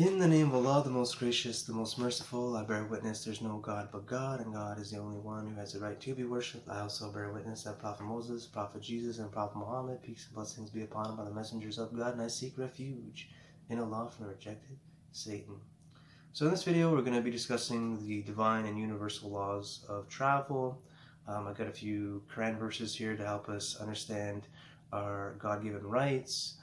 In the name of Allah, the most gracious, the most merciful, I bear witness there's no God but God, and God is the only one who has the right to be worshipped. I also bear witness that Prophet Moses, Prophet Jesus, and Prophet Muhammad, peace and blessings be upon him, are the messengers of God, and I seek refuge in Allah from the rejected Satan. So in this video, we're going to be discussing the divine and universal laws of travel. I've got a few Quran verses here to help us understand our God-given rights.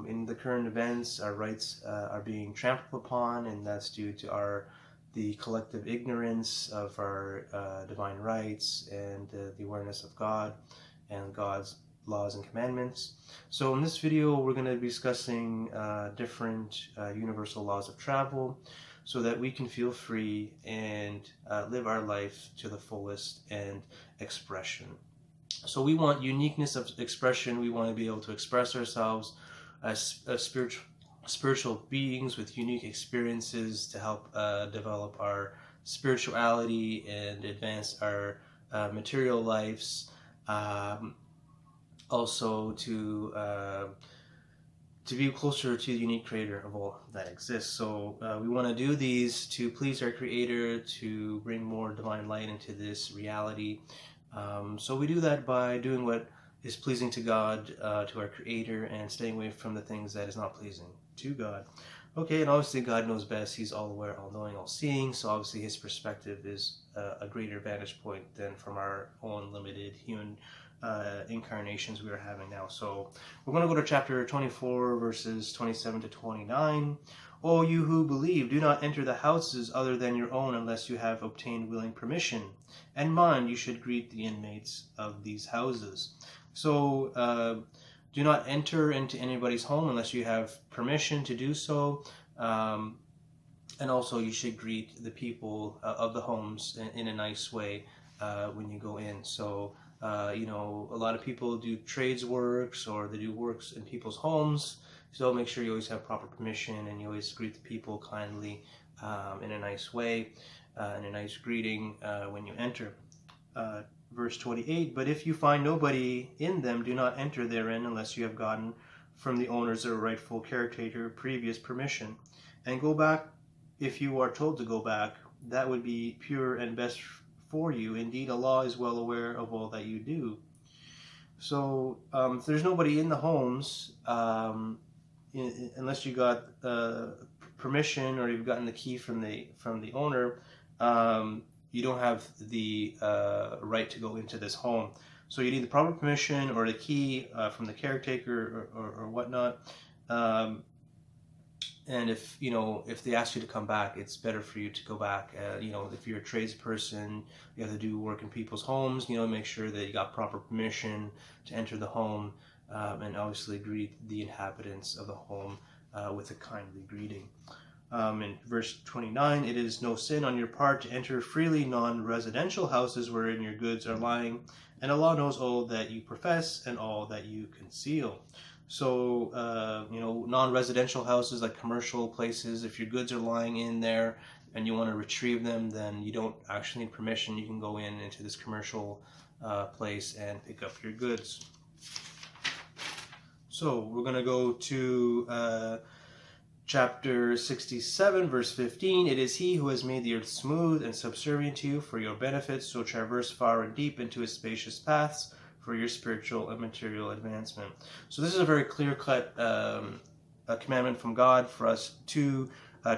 In the current events, our rights are being trampled upon, and that's due to the collective ignorance of our divine rights and the awareness of God and God's laws and commandments. So in this video, we're going to be discussing different universal laws of travel so that we can feel free and live our life to the fullest and expression. So we want uniqueness of expression. We want to be able to express ourselves as spiritual beings with unique experiences to help develop our spirituality and advance our material lives. Also to be closer to the unique creator of all that exists. So we want to do these to please our creator, to bring more divine light into this reality. So we do that by doing what is pleasing to God, to our creator, and staying away from the things that is not pleasing to God. Okay, and obviously God knows best. He's all aware, all knowing, all seeing. So obviously his perspective is a greater vantage point than from our own limited human incarnations we are having now. So we're going to go to chapter 24, verses 27 to 29. O you who believe, do not enter the houses other than your own unless you have obtained willing permission. And mind, you should greet the inmates of these houses. So do not enter into anybody's home unless you have permission to do so. And also you should greet the people of the homes in a nice way when you go in. So a lot of people do trades works or they do works in people's homes. So make sure you always have proper permission and you always greet the people kindly in a nice way, in a nice greeting when you enter. Verse 28, but if you find nobody in them, do not enter therein unless you have gotten from the owners or rightful caretaker previous permission. And go back if you are told to go back. That would be pure and best for you. Indeed, Allah is well aware of all that you do. So if there's nobody in the homes, unless you got permission or you've gotten the key from the owner, you don't have the right to go into this home. So you need the proper permission or the key from the caretaker or whatnot. And if they ask you to come back, it's better for you to go back. If you're a tradesperson, you have to do work in people's homes. Make sure that you got proper permission to enter the home, and obviously greet the inhabitants of the home with a kindly greeting. In verse 29, it is no sin on your part to enter freely non-residential houses wherein your goods are lying, and Allah knows all that you profess and all that you conceal. So, non-residential houses like commercial places, if your goods are lying in there and you want to retrieve them, then you don't actually need permission. You can go into this commercial place and pick up your goods. So, we're going to go to chapter 67, verse 15. It is he who has made the earth smooth and subservient to you for your benefit, so traverse far and deep into his spacious paths for your spiritual and material advancement. So this is a very clear-cut commandment from God for us to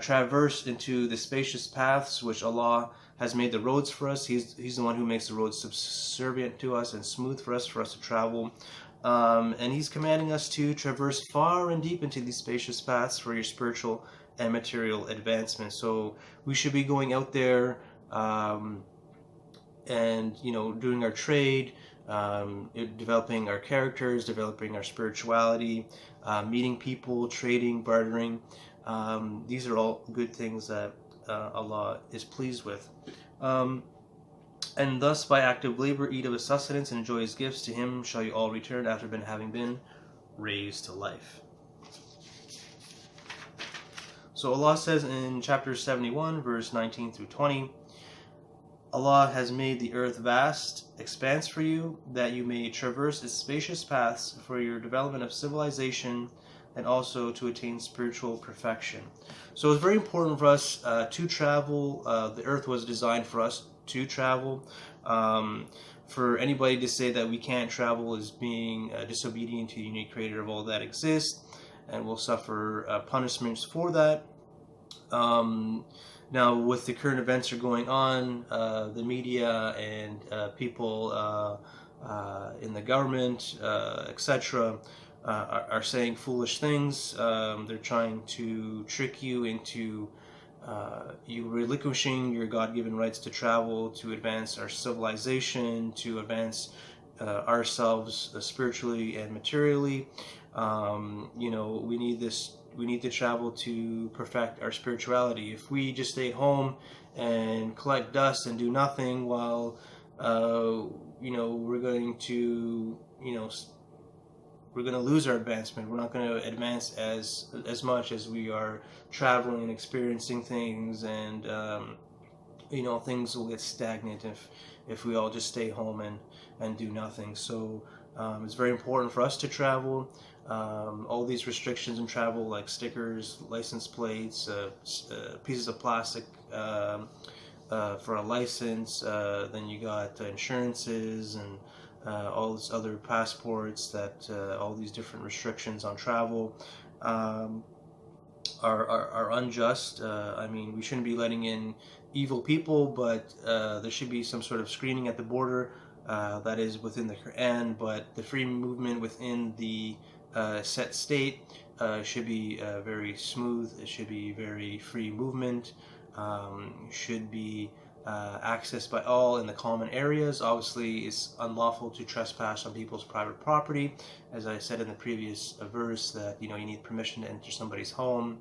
traverse into the spacious paths which Allah has made the roads for us. He's the one who makes the roads subservient to us and smooth for us to travel. And he's commanding us to traverse far and deep into these spacious paths for your spiritual and material advancement. So we should be going out there and doing our trade, developing our characters, developing our spirituality, meeting people, trading, bartering. These are all good things that Allah is pleased with. And thus by active labor eat of his sustenance and enjoy his gifts. To him shall you all return after having been raised to life. So Allah says in chapter 71, verse 19 through 20, Allah has made the earth vast expanse for you, that you may traverse its spacious paths for your development of civilization, and also to attain spiritual perfection. So it's very important for us to travel. The earth was designed for us to travel. For anybody to say that we can't travel is being disobedient to the unique creator of all that exists, and will suffer punishments for that. Now, with the current events are going on, the media and people in the government, etc., are saying foolish things. They're trying to trick you into you relinquishing your God-given rights to travel, to advance our civilization, to advance ourselves spiritually and materially. We need this. We need to travel to perfect our spirituality. If we just stay home and collect dust and do nothing, while we're going to we're going to lose our advancement. We're not going to advance as much as we are traveling and experiencing things, and things will get stagnant if we all just stay home and do nothing. So it's very important for us to travel. All these restrictions in travel, like stickers, license plates, pieces of plastic for a license, then you got insurances and all these other passports, that all these different restrictions on travel are unjust. I mean, we shouldn't be letting in evil people, but there should be some sort of screening at the border that is within the Quran. But the free movement within the set state should be very smooth. It should be very free movement. Should be accessed by all in the common areas. Obviously, it's unlawful to trespass on people's private property, as I said in the previous verse, that you need permission to enter somebody's home,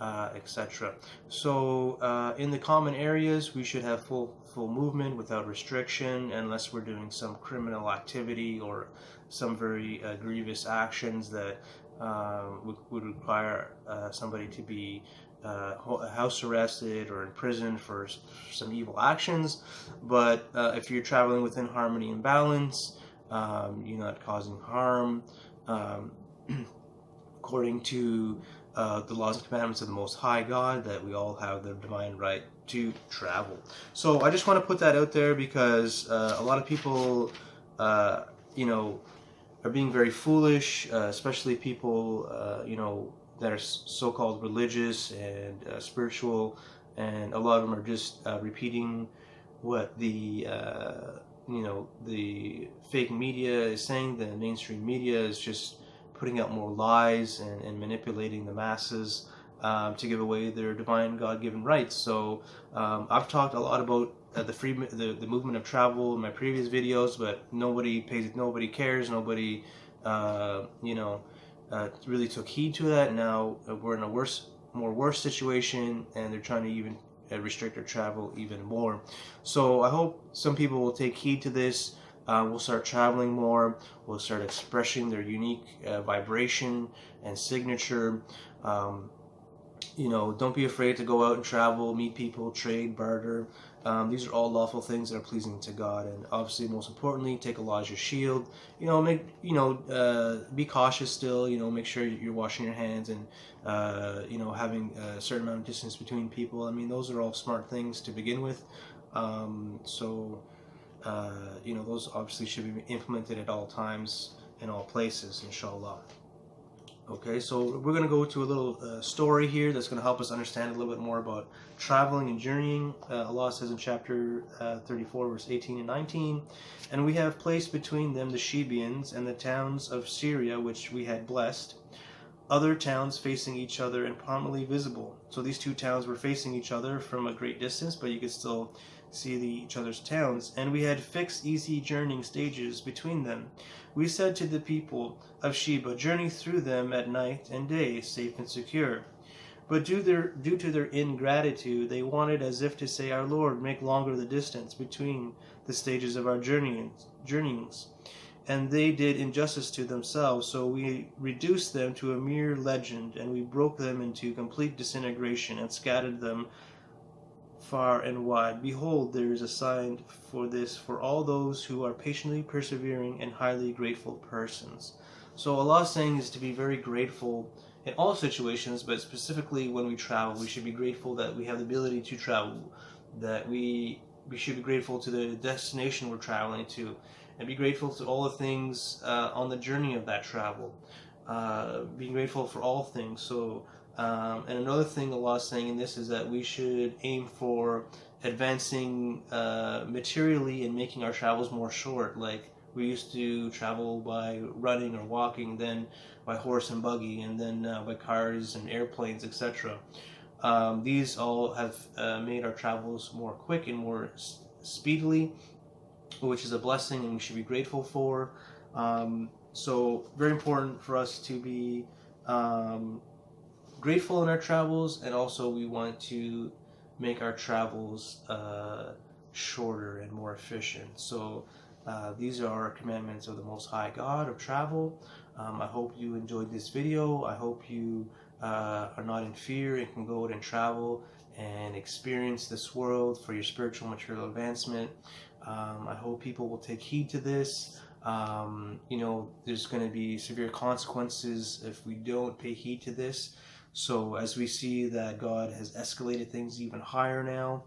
etc. So in the common areas, we should have full movement without restriction, unless we're doing some criminal activity or some very grievous actions that would require somebody to be house arrested or in prison for some evil actions. But if you're traveling within harmony and balance, you're not causing harm according to the laws and commandments of the Most High God, that we all have the divine right to travel. So I just want to put that out there, because a lot of people are being very foolish, especially people that are so-called religious and spiritual, and a lot of them are just repeating what the fake media is saying. The mainstream media is just putting out more lies and manipulating the masses to give away their divine God-given rights. So I've talked a lot about the movement of travel in my previous videos, but nobody cares. Nobody really took heed to that. Now we're in a more worse situation, and they're trying to even restrict our travel even more. So I hope some people will take heed to this. We'll start traveling more. We'll start expressing their unique vibration and signature. Don't be afraid to go out and travel, meet people, trade, barter. These are all lawful things that are pleasing to God. And obviously, most importantly, take Allah as your shield. Be cautious still. Make sure you're washing your hands and having a certain amount of distance between people. I mean, those are all smart things to begin with. Those obviously should be implemented at all times in all places, inshallah. Okay, so we're going to go to a little story here that's going to help us understand a little bit more about traveling and journeying. Allah says in chapter 34, verse 18 and 19, "And we have placed between them the Shebians and the towns of Syria, which we had blessed, other towns facing each other and prominently visible." So these two towns were facing each other from a great distance, but you could still see each other's towns. "And we had fixed easy journeying stages between them. We said to the people of Sheba, journey through them at night and day, safe and secure. But due to their ingratitude, they wanted, as if to say, Our Lord, make longer the distance between the stages of our journeyings. And they did injustice to themselves, so we reduced them to a mere legend, and we broke them into complete disintegration and scattered them far and wide. Behold, there is a sign for this for all those who are patiently persevering and highly grateful persons." So Allah is saying is to be very grateful in all situations, but specifically when we travel, we should be grateful that we have the ability to travel, that we should be grateful to the destination we're traveling to, and be grateful to all the things on the journey of that travel. Being grateful for all things. So, and another thing Allah is saying in this is that we should aim for advancing materially and making our travels more short. Like we used to travel by running or walking, then by horse and buggy, and then by cars and airplanes, etc. These all have made our travels more quick and more speedily, which is a blessing and we should be grateful for. So very important for us to be grateful in our travels, and also we want to make our travels shorter and more efficient. So these are our commandments of the Most High God of travel. I hope you enjoyed this video. I hope you are not in fear and can go out and travel and experience this world for your spiritual material advancement. I hope people will take heed to this. There's going to be severe consequences if we don't pay heed to this. So as we see that God has escalated things even higher now,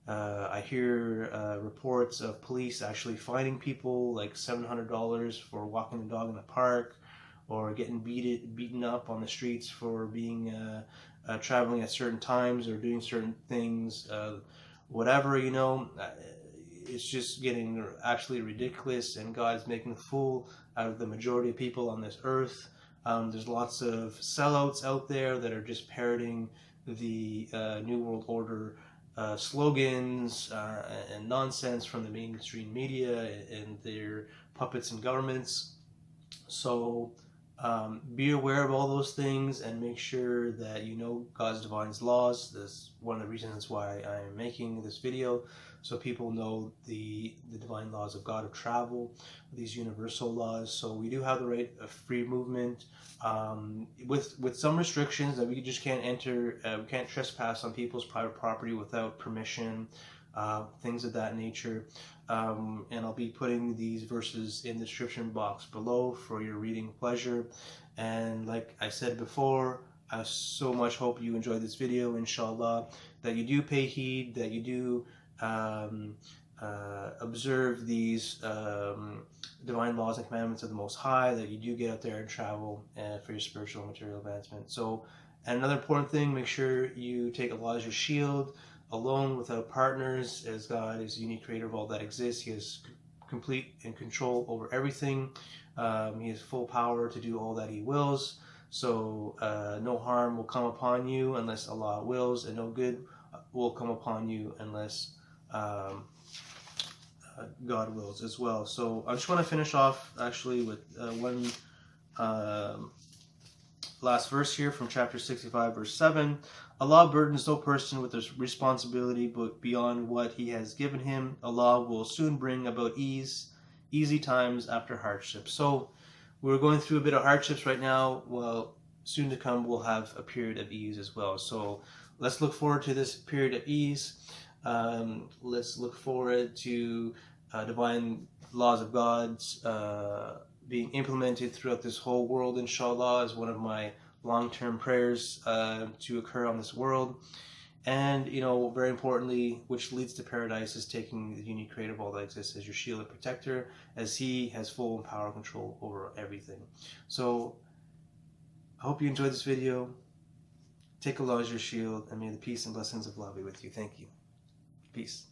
I hear reports of police actually fining people like $700 for walking the dog in the park, or getting beaten up on the streets for being traveling at certain times or doing certain things. Whatever, it's just getting actually ridiculous, and God's making a fool out of the majority of people on this earth. There's lots of sellouts out there that are just parroting the New World Order slogans and nonsense from the mainstream media and their puppets and governments. So be aware of all those things and make sure that you know God's divine laws. That's one of the reasons why I am making this video, so people know the divine laws of God of travel, these universal laws. So we do have the right of free movement, with some restrictions that we just can't enter, we can't trespass on people's private property without permission, things of that nature. And I'll be putting these verses in the description box below for your reading pleasure. And like I said before, I so much hope you enjoyed this video, inshallah, that you do pay heed, that you do observe these divine laws and commandments of the Most High, that you do get out there and travel for your spiritual and material advancement. So, and another important thing, make sure you take Allah as your shield, alone, without partners, as God is the unique creator of all that exists. He has complete and control over everything. He has full power to do all that He wills. So no harm will come upon you unless Allah wills, and no good will come upon you unless God wills as well. So I just want to finish off actually with one last verse here from chapter 65, verse 7. Allah burdens no person with this responsibility but beyond what He has given him. Allah will soon bring about easy times after hardship. So we're going through a bit of hardships right now. Well, soon to come we'll have a period of ease as well. So let's look forward to this period of ease. Let's look forward to divine laws of God's being implemented throughout this whole world, inshallah, is one of my long-term prayers to occur on this world. And, very importantly, which leads to paradise, is taking the unique creator of all that exists as your shield and protector, as He has full and power control over everything. So I hope you enjoyed this video. Take Allah as your shield, and may the peace and blessings of Allah be with you. Thank you. Peace.